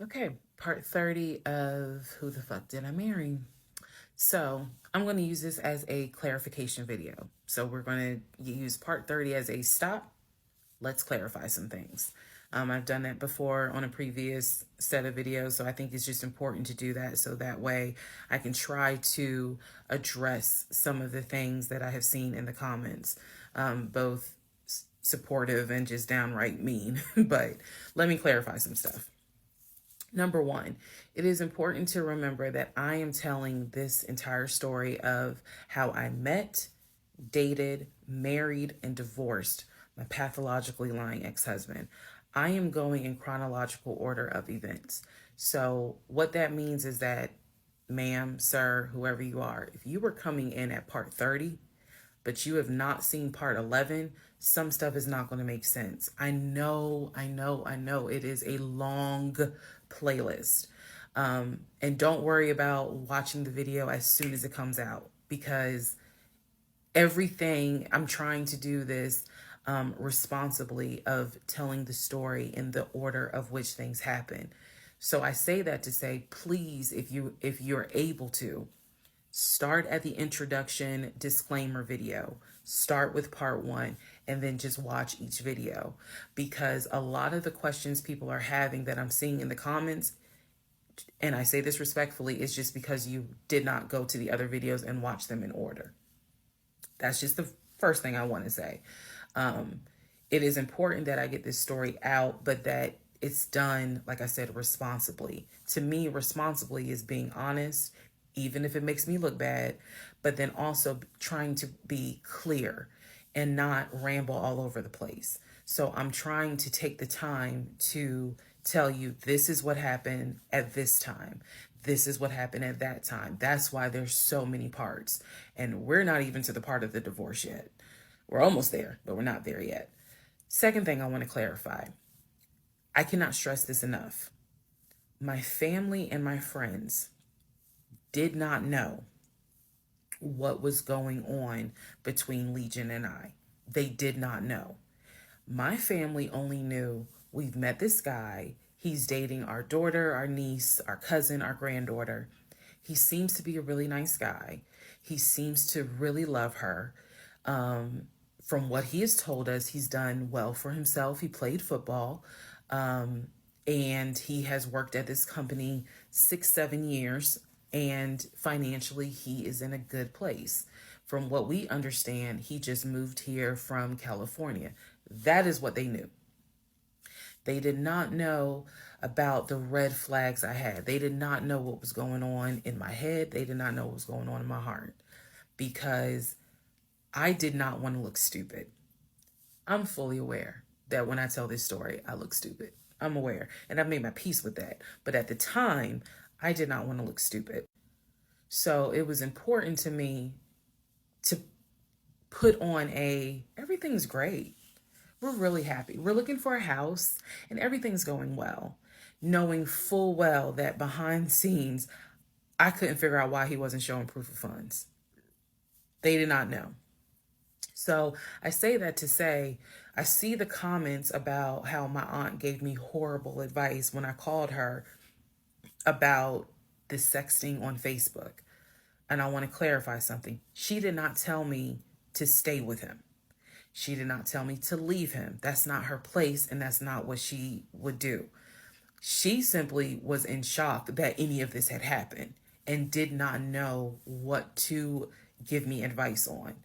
Okay, part 30 of Who the Fuck Did I Marry? So, I'm going to use this as a clarification video. So, we're going to use part 30 as a stop. Let's clarify some things. I've done that before on a previous set of videos, so I think it's just important to do that so that way I can try to address some of the things that I have seen in the comments, both supportive and just downright mean. But let me clarify some stuff. Number one, it is important to remember that I am telling this entire story of how I met, dated, married, and divorced my pathologically lying ex husband. I am going in chronological order of events. So, what that means is that, ma'am, sir, whoever you are, if you were coming in at part 30, but you have not seen part 11, some stuff is not going to make sense. I know. It is a long playlist. And don't worry about watching the video as soon as it comes out because everything I'm trying to do this responsibly of telling the story in the order of which things happen. So I say that to say, please, if you're able to, start at the introduction disclaimer video. Start with part one and then just watch each video because a lot of the questions people are having that I'm seeing in the comments, and I say this respectfully, is just because you did not go to the other videos and watch them in order. That's just the first thing I want to say. It is important that I get this story out, but that it's done, like I said, responsibly. To me, responsibly is being honest, even if it makes me look bad, but then also trying to be clear and not ramble all over the place. So I'm trying to take the time to tell you this is what happened at this time. This is what happened at that time. That's why there's so many parts. And we're not even to the part of the divorce yet. We're almost there, but we're not there yet. Second thing I want to clarify, I cannot stress this enough. My family and my friends did not know what was going on between Legion and I. They did not know. My family only knew we've met this guy. He's dating our daughter, our niece, our cousin, our granddaughter. He seems to be a really nice guy. He seems to really love her. From what he has told us, he's done well for himself. He played football. And he has worked at this company 6, 7 years. And financially, he is in a good place. From what we understand, he just moved here from California. That is what they knew. They did not know about the red flags I had. They did not know what was going on in my head. They did not know what was going on in my heart because I did not want to look stupid. I'm fully aware that when I tell this story, I look stupid. I'm aware. And I've made my peace with that. But at the time, I did not want to look stupid. So it was important to me to put on everything's great. We're really happy. We're looking for a house and everything's going well. Knowing full well that behind the scenes, I couldn't figure out why he wasn't showing proof of funds. They did not know. So I say that to say, I see the comments about how my aunt gave me horrible advice when I called her about the sexting on Facebook. And I want to clarify something. She did not tell me to stay with him. She did not tell me to leave him. That's not her place, and that's not what she would do. She simply was in shock that any of this had happened and did not know what to give me advice on.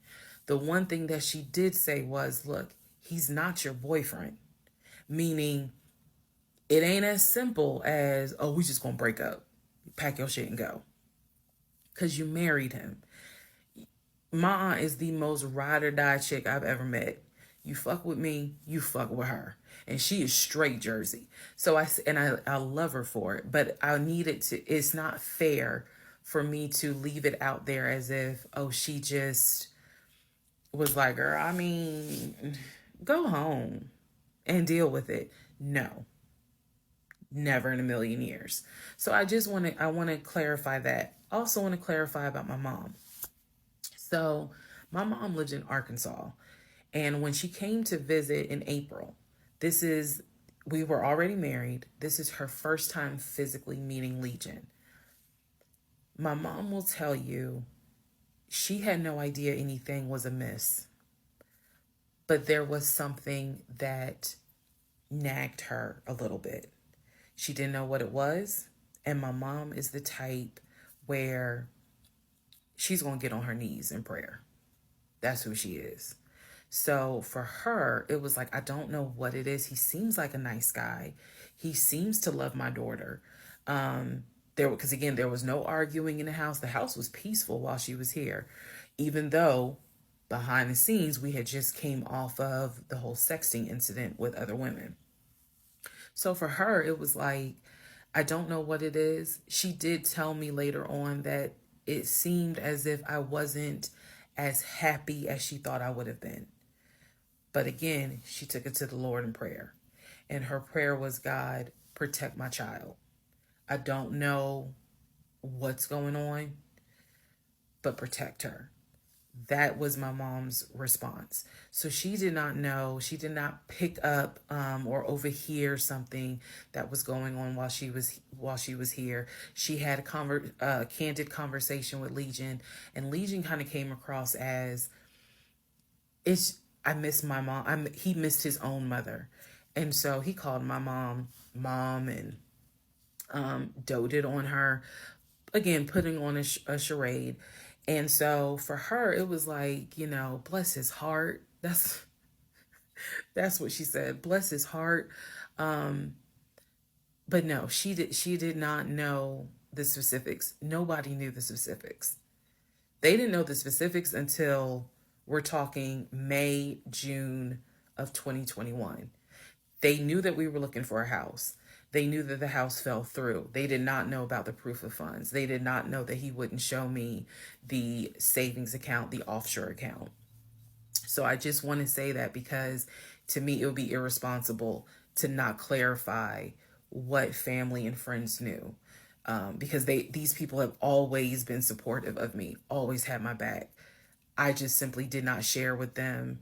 The one thing that she did say was, look, he's not your boyfriend. Meaning, it ain't as simple as, oh, we just gonna break up. Pack your shit and go. Because you married him. My aunt is the most ride or die chick I've ever met. You fuck with me, you fuck with her. And she is straight Jersey. So I love her for it. But I needed to, it's not fair for me to leave it out there as if, oh, she just was like, girl, I mean, go home and deal with it. No, never in a million years. So I want to clarify that. Also want to clarify about my mom. So my mom lives in Arkansas. And when she came to visit in April, this is We were already married. This is her first time physically meeting Legion. My mom will tell you she had no idea anything was amiss, but there was something that nagged her a little bit. She didn't know what it was. And my mom is the type where she's going to get on her knees in prayer. That's who she is. So for her, it was like, I don't know what it is. He seems like a nice guy. He seems to love my daughter. Because again, there was no arguing in the house. The house was peaceful while she was here, even though behind the scenes, we had just came off of the whole sexting incident with other women. So for her, it was like, I don't know what it is. She did tell me later on that it seemed as if I wasn't as happy as she thought I would have been. But again, she took it to the Lord in prayer. And her prayer was, God, protect my child. I don't know what's going on, but protect her. That was my mom's response. So she did not know, she did not pick up or overhear something that was going on while she was here. She had a candid conversation with Legion, and Legion kind of came across as, I miss my mom. He missed his own mother. And so he called my mom, and doted on her, again, putting on a charade. And so for her, it was like, bless his heart. That's what she said. Bless his heart. But no, she did not know the specifics. Nobody knew the specifics. They didn't know the specifics until we're talking May, June of 2021. They knew that we were looking for a house. They knew that the house fell through. They did not know about the proof of funds. They did not know that he wouldn't show me the savings account, the offshore account. So I just want to say that because to me, it would be irresponsible to not clarify what family and friends knew. Because these people have always been supportive of me, always had my back. I just simply did not share with them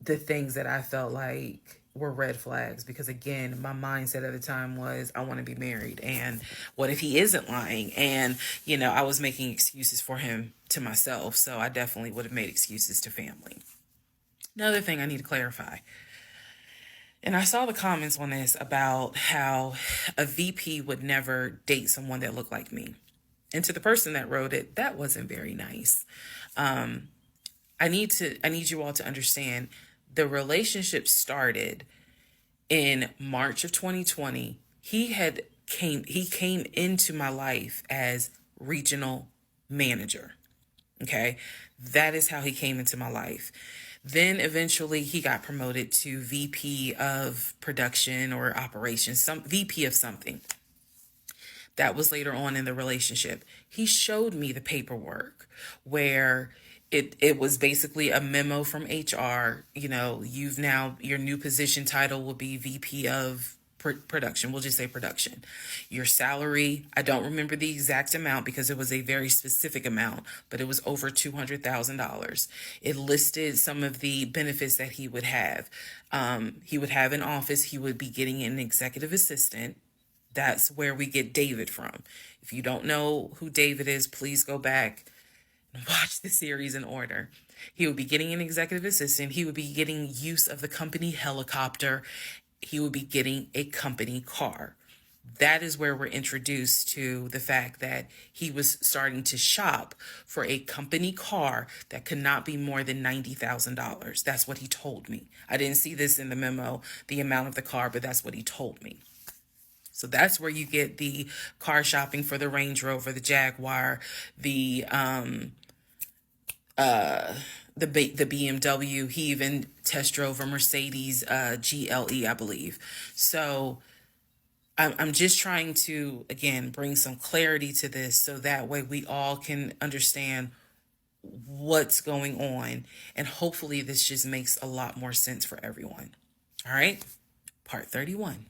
the things that I felt like were red flags, because again, my mindset at the time was, I want to be married, and what if he isn't lying? And I was making excuses for him to myself, so I definitely would have made excuses to family. Another thing I need to clarify, and I saw the comments on this about how a VP would never date someone that looked like me. And to the person that wrote it, that wasn't very nice. I need you all to understand, the relationship started in March of 2020. He came into my life as regional manager. Okay. That is how he came into my life. Then eventually he got promoted to VP of production or operations, some VP of something. That was later on in the relationship. He showed me the paperwork where it was basically a memo from HR. Your new position title will be VP of production. We'll just say production. Your salary, I don't remember the exact amount because it was a very specific amount, but it was over $200,000. It listed some of the benefits that he would have. He would have an office. He would be getting an executive assistant. That's where we get David from. If you don't know who David is, please go back and watch the series in order. He would be getting an executive assistant. He would be getting use of the company helicopter. He would be getting a company car. That is where we're introduced to the fact that he was starting to shop for a company car that could not be more than $90,000. That's what he told me. I didn't see this in the memo, the amount of the car, but that's what he told me. So that's where you get the car shopping for the Range Rover, the Jaguar, the BMW. He even test drove a Mercedes GLE, I believe. So I'm just trying to, again, bring some clarity to this so that way we all can understand what's going on. And hopefully this just makes a lot more sense for everyone. All right, part 31.